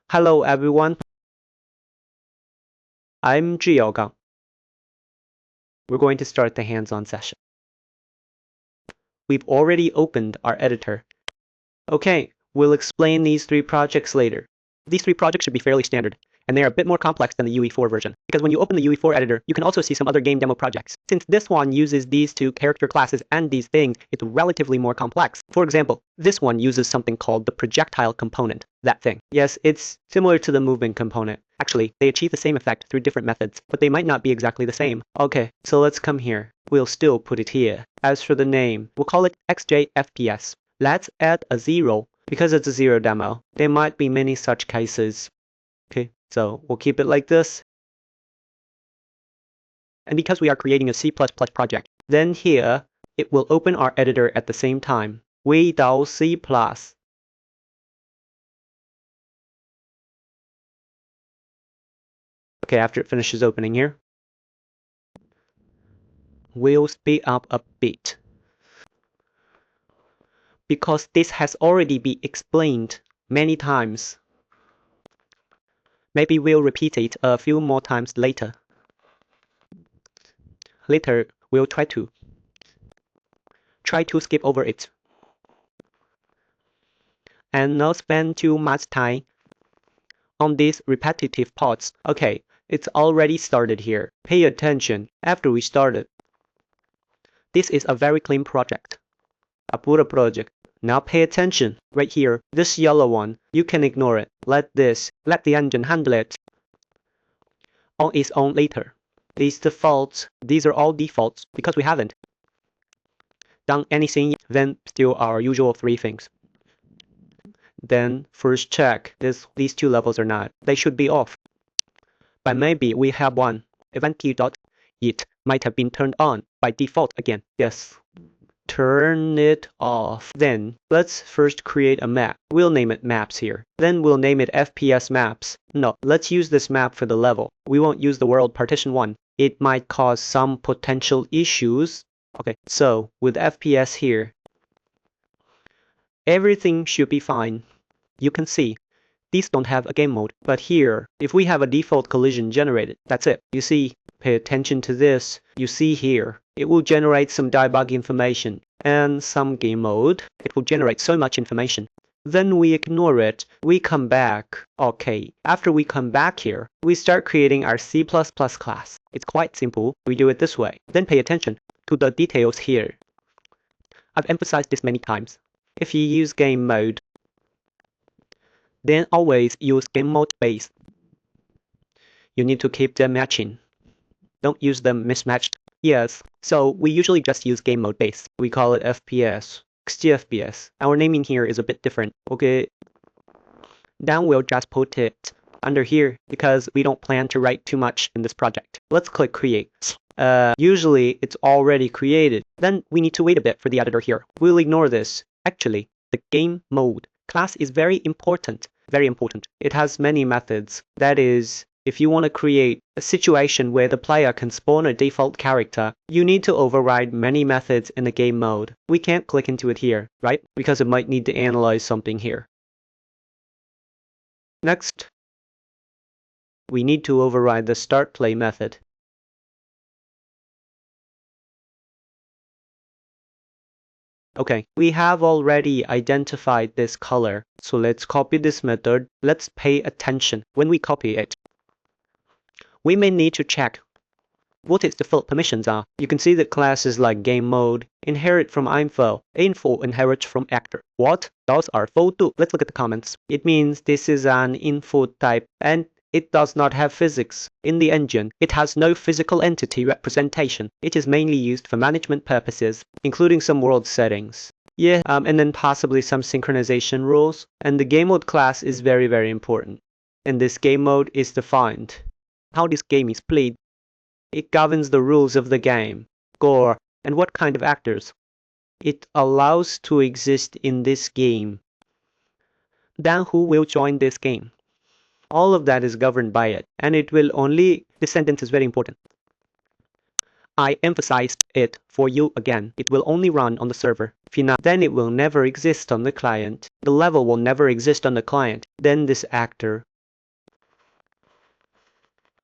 Hello everyone, I'm Zhiyaogang. We're going to start the hands-on session. We've already opened our editor. Okay, we'll explain these three projects later. These three projects should be fairly standard, and they are a bit more complex than the UE4 version, because when you open the UE4 editor, you can also see some other game demo projects. Since this one uses these two character classes and these things, it's relatively more complex. For example, this one uses something called the projectile component, that thing. Yes, it's similar to the movement component. Actually, they achieve the same effect through different methods, but they might not be exactly the same. Okay, so let's come here. We'll still put it here. As for the name, we'll call it XJFPS. Let's add a 0, because it's a 0 demo. There might be many such cases. Okay, so we'll keep it like this. And because we are creating a C++ project, then here, it will open our editor at the same time. Windows C++. Okay, after it finishes opening here, we'll speed up a bit, because this has already been explained many times. Maybe we'll repeat it a few more times later. Later, we'll try to skip over it and not spend too much time on these repetitive parts. Okay, it's already started here. Pay attention after we started. This is a very clean project. A Buddha project. Now pay attention. Right here, this yellow one, you can ignore it. Let the engine handle it on its own later. These are all defaults because we haven't done anything then still our usual three things. Then first check these two levels are not. They should be off. But maybe we have one. Event queue.it might have been turned on by default again. Yes. Turn it off. Then let's first create a map. We'll name it maps here. Then we'll name it FPS maps. No, let's use this map for the level. We won't use the World Partition one. It might cause some potential issues. Okay, so with FPS here, everything should be fine. You can see these don't have a game mode, but here, if we have a default collision generated, that's it. You see, pay attention to this. You see here, it will generate some debug information and some game mode. It will generate so much information. Then we ignore it. We come back. Okay, after we come back here, we start creating our C++ class. It's quite simple. We do it this way. Then pay attention to the details here. I've emphasized this many times. If you use game mode, then always use GameModeBase. You need to keep them matching. Don't use them mismatched. Yes, so we usually just use GameModeBase. We call it FPS, XGFPS. Our naming here is a bit different. Okay, then we'll just put it under here because we don't plan to write too much in this project. Let's click create. Usually it's already created. Then we need to wait a bit for the editor here. We'll ignore this. Actually, the game mode class is very important. Very important. It has many methods. That is, if you want to create a situation where the player can spawn a default character, you need to override many methods in the game mode. We can't click into it here, right? Because it might need to analyze something here. Next, we need to override the start play method. Okay, we have already identified this color, so let's copy this method. Let's pay attention when we copy it. We may need to check what its default permissions are. You can see that classes like game mode inherit from info. Info inherits from actor. What does our info do? Let's look at the comments. It means this is an info type and it does not have physics. In the engine, it has no physical entity representation. It is mainly used for management purposes, including some world settings. Yeah, and then possibly some synchronization rules. And the game mode class is very, very important. And this game mode is defined. How this game is played. It governs the rules of the game, score, and what kind of actors it allows to exist in this game. Then who will join this game? All of that is governed by it, and it will only, this sentence is very important. I emphasized it for you again. It will only run on the server. Then it will never exist on the client. The level will never exist on the client. Then this actor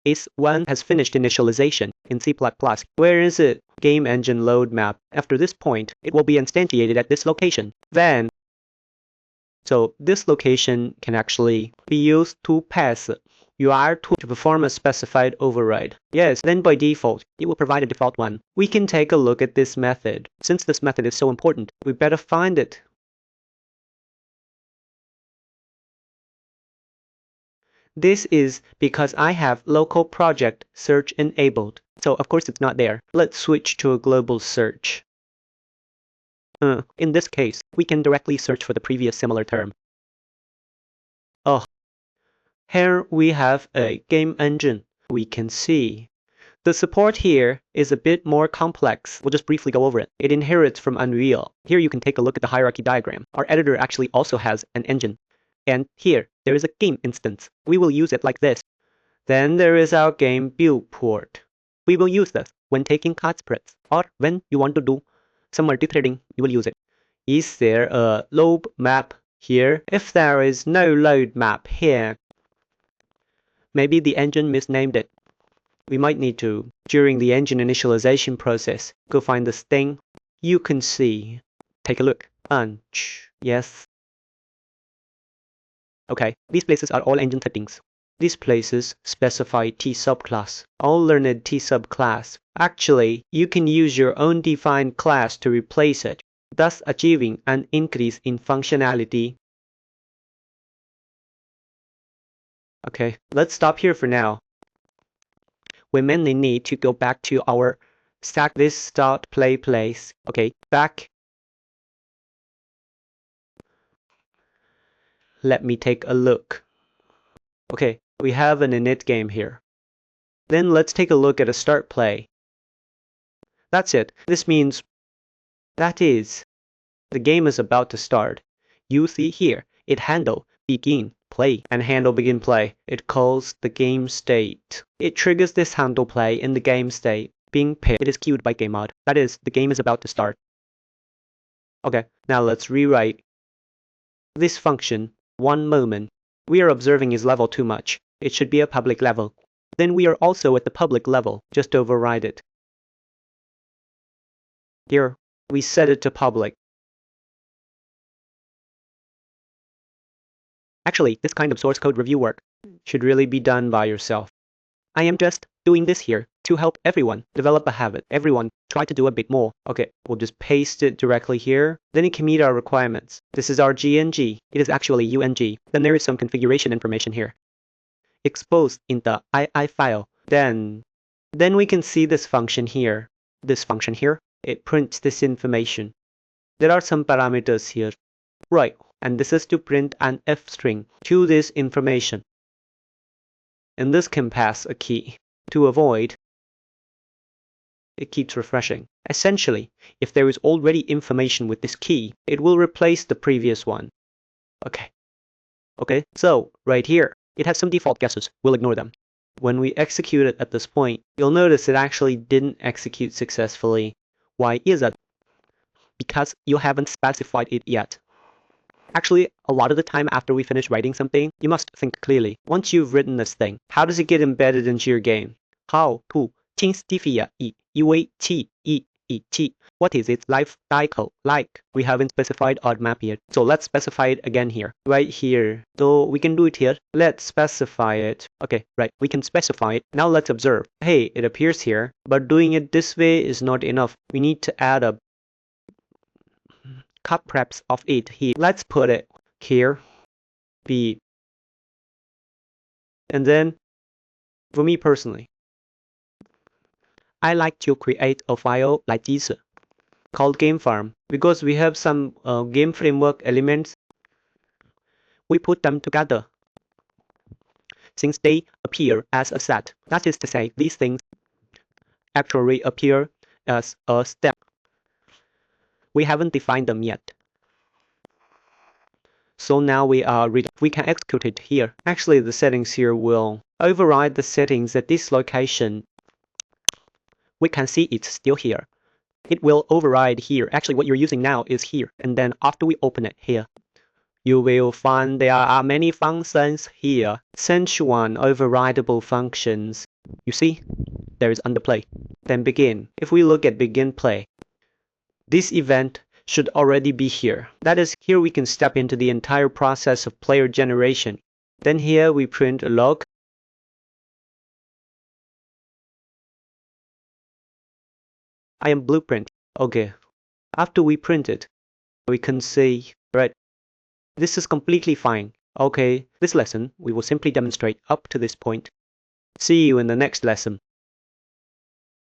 is one has finished initialization in C++. Where is it? Game engine load map. After this point, it will be instantiated at this location. So this location can actually be used to pass UR2 to perform a specified override. Yes, then by default, it will provide a default one. We can take a look at this method. Since this method is so important, we better find it. This is because I have local project search enabled. So of course it's not there. Let's switch to a global search. In this case, we can directly search for the previous similar term. Oh, here we have a game engine. We can see the support here is a bit more complex. We'll just briefly go over it. It inherits from Unreal. Here you can take a look at the hierarchy diagram. Our editor actually also has an engine. And here, there is a game instance. We will use it like this. Then there is our game build port. We will use this when taking card spreads, or when you want to do some multi-threading, you will use it. Is there a load map here? If there is no load map here, maybe the engine misnamed it. We might need to, during the engine initialization process, go find this thing. You can see. Take a look. Bunch. Yes. Okay, these places are all engine settings. These places specify T subclass. All learned T subclass. Actually, you can use your own defined class to replace it, thus achieving an increase in functionality. Okay, let's stop here for now. We mainly need to go back to our stack this start play place. Okay, back. Let me take a look. Okay, we have an init game here. Then let's take a look at a start play. That's it. This means that is the game is about to start. You see here, it handle begin play and handle begin play. It calls the game state. It triggers this handle play in the game state. Being paired, it is queued by game mode. That is, the game is about to start. Okay, now let's rewrite this function. One moment. We are observing is level too much. It should be a public level. Then we are also at the public level. Just override it. Here, we set it to public. Actually, this kind of source code review work should really be done by yourself. I am just doing this here to help everyone develop a habit. Everyone try to do a bit more. Okay, we'll just paste it directly here. Then it can meet our requirements. This is our GNG. It is actually UNG. Then there is some configuration information here. Exposed in the II file. Then we can see this function here. This function here, it prints this information. There are some parameters here. Right, and this is to print an F string to this information. And this can pass a key. To avoid, it keeps refreshing. Essentially, if there is already information with this key, it will replace the previous one. Okay, so right here, it has some default guesses. We'll ignore them. When we execute it at this point, you'll notice it actually didn't execute successfully. Why is that? Because you haven't specified it yet. Actually, a lot of the time after we finish writing something, you must think clearly. Once you've written this thing, how does it get embedded into your game? How to UEC. What is its life cycle like? We haven't specified odd map yet, so let's specify it again here. Right here. So we can do it here. Let's specify it. Okay, right. We can specify it. Now let's observe. Hey, it appears here, but doing it this way is not enough. We need to add a cut preps of it here. Let's put it here. B. And then, for me personally, I like to create a file like this called game farm because we have some game framework elements. We put them together since they appear as a set. That is to say, these things actually appear as a step. We haven't defined them yet. So now we can execute it here. Actually, the settings here will override the settings at this location. We can see it's still here. It will override here. Actually, what you're using now is here. And then after we open it here, You will find there are many functions here. Essential overridable functions. You see, there is underplay. Then begin. If we look at BeginPlay, this event should already be here. That is, here we can step into the entire process of player generation. Then here we print a log. I am blueprint. Okay. After we print it, we can see, right, this is completely fine. Okay, this lesson, we will simply demonstrate up to this point. See you in the next lesson.